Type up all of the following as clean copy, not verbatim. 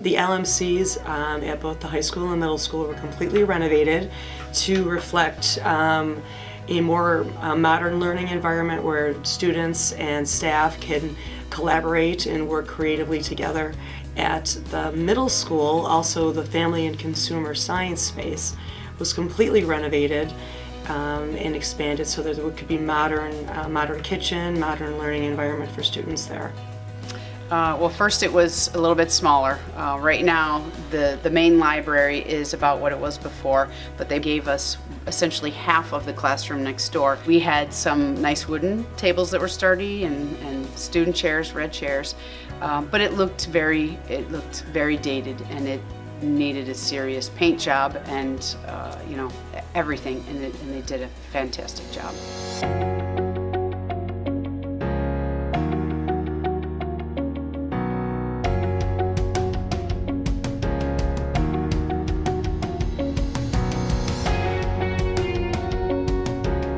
The LMCs at both the high school and middle school were completely renovated to reflect a more modern learning environment where students and staff can collaborate and work creatively together. At the middle school, also the family and consumer science space was completely renovated and expanded so that there could be modern kitchen, modern learning environment for students there. Well, first it was a little bit smaller. Right now the main library is about what it was before, but they gave us essentially half of the classroom next door. We had some nice wooden tables that were sturdy and student chairs, red chairs, but it looked very dated, and it needed a serious paint job and you know, everything, and they did a fantastic job.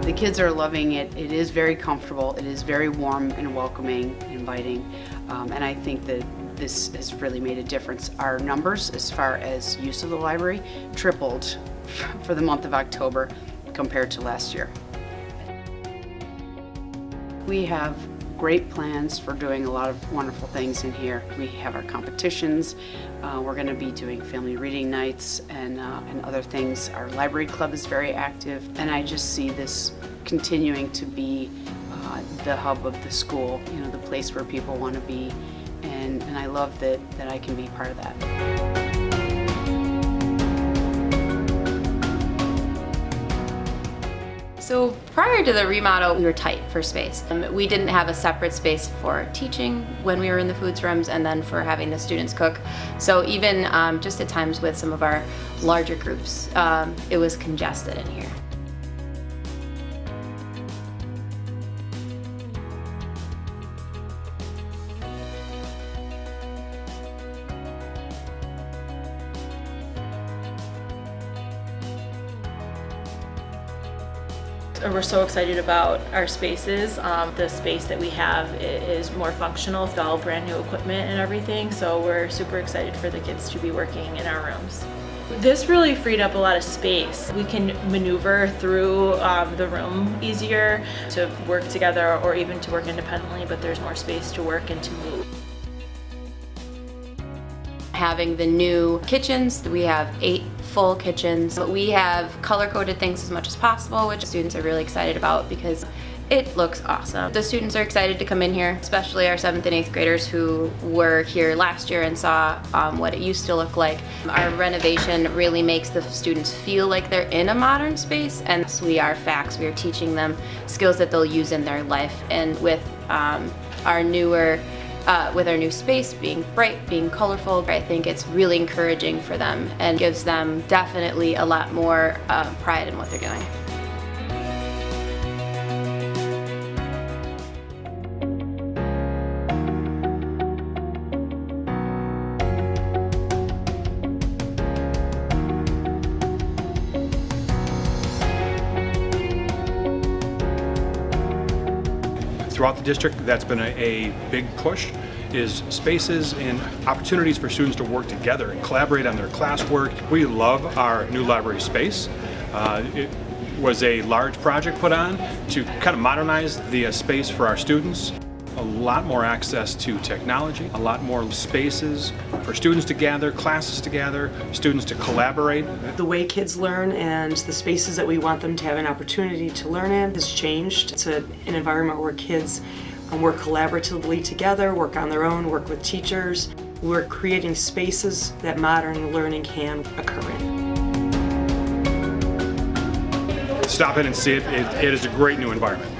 The kids are loving it. It is very comfortable. It is very warm and welcoming, inviting, and I think that this has really made a difference. Our numbers as far as use of the library tripled for the month of October compared to last year. We have great plans for doing a lot of wonderful things in here. We have our competitions. We're going to be doing family reading nights and other things. Our library club is very active, and I just see this continuing to be the hub of the school, you know, the place where people want to be, and I love that I can be part of that. So prior to the remodel, we were tight for space. We didn't have a separate space for teaching when we were in the foods rooms, and then for having the students cook. So even just at times with some of our larger groups, it was congested in here. We're so excited about our spaces. The space that we have is more functional with all brand new equipment and everything, so we're super excited for the kids to be working in our rooms. This really freed up a lot of space. We can maneuver through the room easier to work together or even to work independently, but there's more space to work and to move. Having the new kitchens, we have 8 full kitchens. We have color-coded things as much as possible, which students are really excited about because it looks awesome. The students are excited to come in here, especially our 7th and 8th graders who were here last year and saw what it used to look like. Our renovation really makes the students feel like they're in a modern space, and we are facts. We are teaching them skills that they'll use in their life, and with our new space being bright, being colorful, I think it's really encouraging for them and gives them definitely a lot more pride in what they're doing. Throughout the district, that's been a big push, is spaces and opportunities for students to work together and collaborate on their classwork. We love our new library space. It was a large project put on to kind of modernize the space for our students. A lot more access to technology, a lot more spaces for students to gather, classes to gather, students to collaborate. The way kids learn and the spaces that we want them to have an opportunity to learn in has changed. It's an environment where kids work collaboratively together, work on their own, work with teachers. We're creating spaces that modern learning can occur in. Stop in and see it. It is a great new environment.